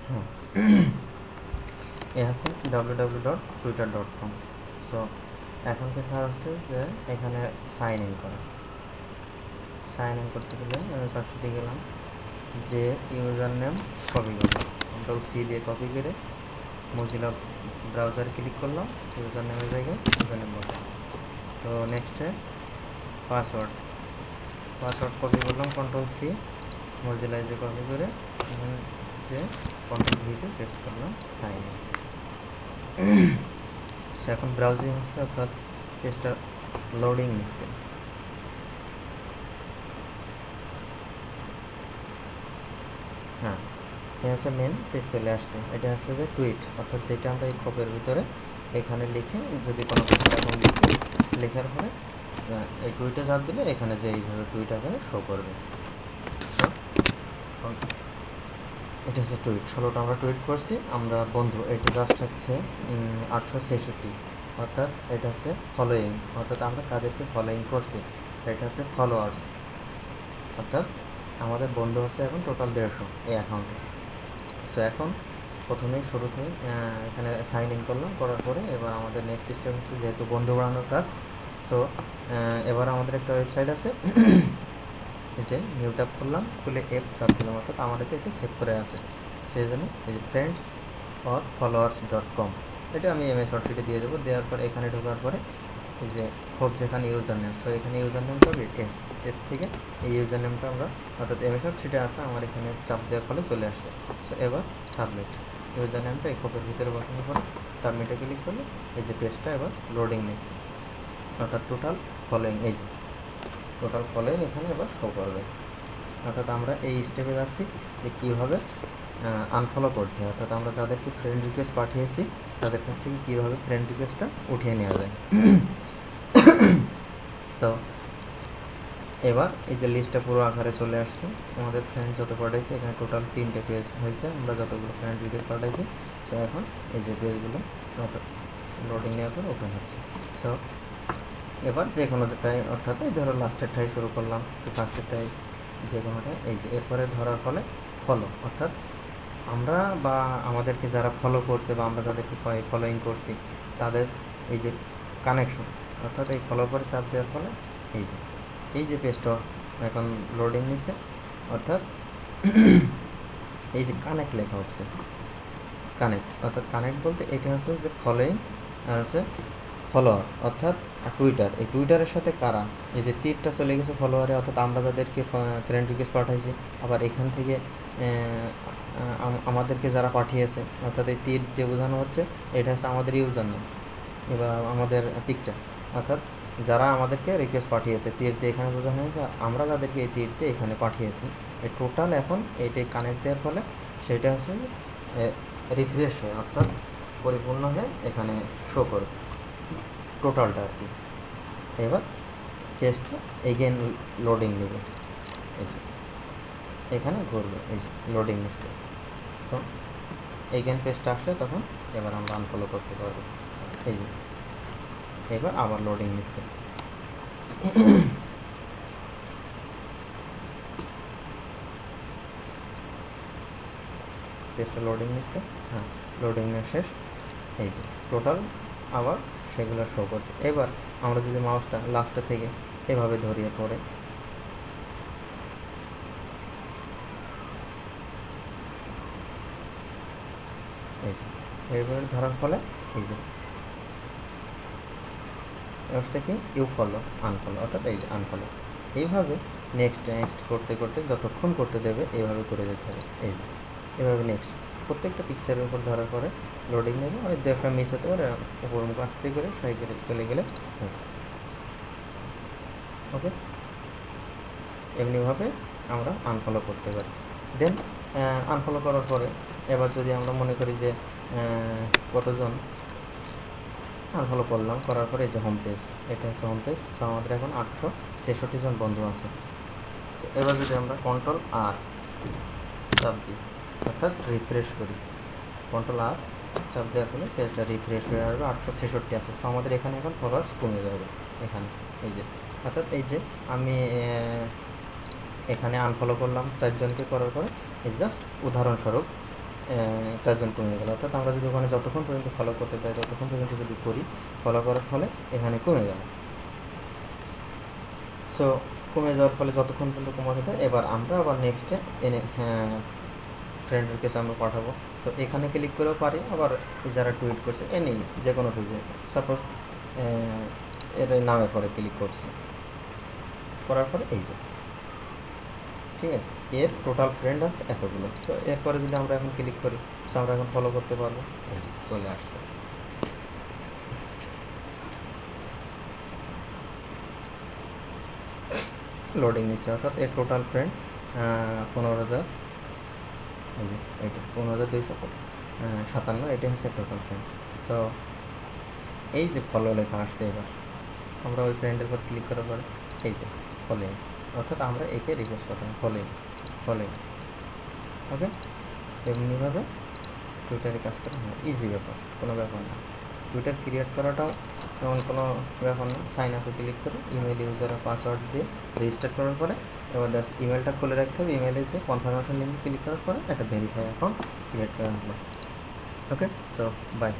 হ্যাঁ, এ আছে www.twitter.com। So এখন কথা হচ্ছে যে এখানে সাইন ইন করা। সাইন ইন করতে গেলে আমি সার্চে গেলাম, যে ইউজার নেম কপি করলাম, Ctrl+C দিয়ে কপি করে মজিলা ব্রাউজারে ক্লিক করলাম, ইউজার নেমের জায়গায় ইউজার নেম বসালাম। তো নেক্সটে পাসওয়ার্ড কপি করলাম, Ctrl+C, মজিলায় যে কপি করে এখানে যে Ctrl+V-তে পেস্ট করলাম, সাইন ইন। এখন ব্রাউজিং হচ্ছে, অর্থাৎ পেজটা লোডিং নিচ্ছে। হ্যাঁ, এটা হচ্ছে মেন পেজ চলে আসছে। এটা হচ্ছে যে টুইট, অর্থাৎ যেটা আমরা এই খোপের ভিতরে এখানে লিখে যদি কোনো কিছু এখন লিখি, লেখার পরে এই টুইটে চাপ দিলে এখানে যে এইভাবে টুইট আকারে শো করবে। এটা হচ্ছে টুইট, 16টা আমরা টুইট করছি আমরা বন্ধু। এটা জাস্ট হচ্ছে 866, অর্থাৎ এটা হচ্ছে ফলোয়িং, অর্থাৎ আমরা কাদেরকে ফলোয়িং করছি। এটা হচ্ছে ফলোয়ার্স, অর্থাৎ আমাদের বন্ধু হচ্ছে এখন টোটাল 150 এই অ্যাকাউন্টে। সো এখন প্রথমেই শুরুতে এখানে সাইন ইন করলাম, করার পরে এবার আমাদের নেক্সট স্টেপ হচ্ছে যেহেতু বন্ধু বানানোর কাজ। সো এবার আমাদের একটা ওয়েবসাইট আছে, এই যে নিউ ট্যাব করলাম, খুলে এফ চাপ দিলাম, অর্থাৎ আমাদেরকে এটা সেভ করে আছে। সেই জন্য এই যে friends.followers.com, এটা আমি এমএস ওয়ার্ডশিটে দিয়ে দেবো। দেওয়ার পর এখানে ঢোকার পরে এই যে খুব যেখানে ইউজার নেম, সো এখানে ইউজার নেমটা হবে এস থেকে এই ইউজার নেমটা আমরা, অর্থাৎ এমএস ওয়ার্ডশিটে আছে আমার, এখানে চাপ দেওয়ার ফলে চলে আসছে। তো এবার সাবমিট, ইউজার নেমটা এই খোপের ভিতরে বসানোর পরে সাবমিটে ক্লিক করলে এই যে পেজটা এবার লোডিং নিচ্ছে, অর্থাৎ টোটাল ফলোয়িং, এই যে টোটাল ফলোয়িং এখানে এবার শো করবে। অর্থাৎ আমরা এই স্টেপে যাচ্ছি যে কীভাবে আনফলো করতে হয়, অর্থাৎ আমরা যাদেরকে ফ্রেন্ড রিকোয়েস্ট পাঠিয়েছি তাদের কাছ থেকে কীভাবে ফ্রেন্ড রিকোয়েস্টটা উঠিয়ে নেওয়া যায়। সো এবার এই যে লিস্টটা পুরো আকারে চলে আসছে, আমাদের ফ্রেন্ড যত পাঠাইছে এখানে টোটাল 3টে পেজ হয়েছে, আমরা যতগুলো ফ্রেন্ড রিকোয়েস্ট পাঠাইছি। তো এখন এই যে পেজগুলো লোডিং নেওয়ার পর ওপেন হচ্ছে। সো এবার যে কোনোটাই, অর্থাৎ এই ধরো লাস্টেরটাই শুরু করলাম, তো ফার্স্টেরটাই যে কোনোটাই, এই যে এরপরে ধরার ফলে ফলো, অর্থাৎ আমরা বা আমাদেরকে যারা ফলো করছে বা আমরা যাদেরকে ফলোয়িং করছি তাদের এই যে কানেকশন, অর্থাৎ এই ফলোর পরে চাপ দেওয়ার ফলে এই যে পেজটা এখন লোডিং নিচ্ছে, অর্থাৎ এই যে কানেক্ট লেখা হচ্ছে, কানেক্ট, অর্থাৎ কানেক্ট বলতে এটা হচ্ছে যে ফলোয়িং আর হচ্ছে ফলোয়ার, অর্থাৎ টুইটার, এই টুইটারের সাথে কারা, এই যে তীরটা চলে গেছে ফলোয়ারে, অর্থাৎ আমরা যাদেরকে ফ্রেন্ড রিকোয়েস্ট পাঠাইছি, আবার এখান থেকে আমাদেরকে যারা পাঠিয়েছে, অর্থাৎ এই তীর যে বোঝানো হচ্ছে এটা হচ্ছে আমাদের ইউজার নেম এবার আমাদের পিকচার, অর্থাৎ যারা আমাদেরকে রিকোয়েস্ট পাঠিয়েছে তীর দিয়ে এখানে বোঝানো হয়েছে, আমরা যাদেরকে এই তীর দিয়ে এখানে পাঠিয়েছি, এই টোটাল এখন এইটাই কানেক্ট দেওয়ার ফলে সেটা হচ্ছে রিফ্রেশ হয়ে, অর্থাৎ পরিপূর্ণ হয়ে এখানে শো করবে টোটালটা আর কি। এবার পেজটা এগেন লোডিং নেবে, এই যে এখানে ঘুরবে, এই যে লোডিং নিচ্ছে। সো এগেন পেজটা আসলে তখন এবার আমরা আনফলো করতে পারবো, এই যে এবার আবার লোডিং নিচ্ছে। পেজটা লোডিং নিচ্ছে, হ্যাঁ লোডিং নেওয়া শেষ, এই যে টোটাল আবার সেগুলো শো করছে। এবার আমরা যদি মাউসটা লাস্টে থেকে এভাবে ধরিয়ে পড়ে, এই যে এইভাবে ধরার ফলে এই যে হচ্ছে কি ইউ ফলো আনফলো, অর্থাৎ এই যে আনফলো, এইভাবে নেক্সট করতে করতে যতক্ষণ করতে দেবে এইভাবে করে যেতে হবে। এই যে এভাবে নেক্সট প্রত্যেকটা পিকচারের উপর ধরার পরে লোডিং নেবে, ওই দেখা মিস হতে পারে, উপর মুখ আসতে করে সই করে চলে গেলে ওকে। এমনিভাবে আমরা আনফলো করতে পারি। দেন আনফলো করার পরে এবার যদি আমরা মনে করি যে কতজন আনফলো করলাম, করার পরে এই যে হোম পেজ, এটা হচ্ছে হোম পেজ। সো আমাদের এখন 866 জন বন্ধু আছে। এবার যদি আমরা Ctrl+R চাপ দিই, অর্থাৎ রিফ্রেশ করি, Ctrl+R চাপ দেওয়ার ফলে পেজটা রিফ্রেশ হয়ে আসবে, 866 আছে। সো আমাদের এখানে এখন ফলোয়ার্স কমে যাবে এখানে, এই যে অর্থাৎ এই যে আমি এখানে আনফলো করলাম 4 জনকে, করার পরে এই জাস্ট উদাহরণস্বরূপ 4 জন কমে গেল। অর্থাৎ আমরা যদি ওখানে যতক্ষণ পর্যন্ত ফলো করতে চাই ততক্ষণ পর্যন্ত যদি করি, ফলো করার ফলে এখানে কমে গেল। সো কমে যাওয়ার ফলে যতক্ষণ পর্যন্ত কমাতে দেয়, এবার আমরা আবার নেক্সটে এনে ফ্রেন্ডের কাছে আমরা পাঠাবো। সো এখানে ক্লিক করেও পারি, আবার যারা টুইট করছে এনি যে কোনো পেজে, সাপোজ এর নামের পরে ক্লিক করছি, করার পরে এই যে, ঠিক আছে, এর টোটাল ফ্রেন্ড আছে এতগুলো। তো এরপরে যদি আমরা এখন ক্লিক করি, তো আমরা এখন ফলো করতে পারবো, এই যে চলে আসছে, লোডিং নিচ্ছে। অর্থাৎ এর টোটাল ফ্রেন্ড 15,000, এই যে এইটা 15,257, এটা হচ্ছে টোটাল ফ্রেন্ড। সো এই যে ফলো লেখা আসছে, এবার আমরা ওই ফ্রেন্ডের উপর ক্লিক করার পরে এই যে ফলোইং, অর্থাৎ আমরা একে রিকোয়েস্ট করলাম ফলোইং। ওকে, এমনিভাবে টুইটারে কাজ করা হয়, ইজি ব্যাপার, কোনো ব্যাপার না। টুইটার ক্রিয়েট করাটাও এমন কোনো ব্যাপার না। সাইন আপে ক্লিক করে ইমেল ইউজার পাসওয়ার্ড দিয়ে রেজিস্টার করার পরে এবার জাস্ট ইমেলটা খুলে রাখতে হবে। ইমেলে যে কনফার্মেশন লিঙ্কে ক্লিক করার পরে একটা ভেরিফাই অ্যাকাউন্ট ক্রিয়েট করা হলো। ওকে, সো বাই।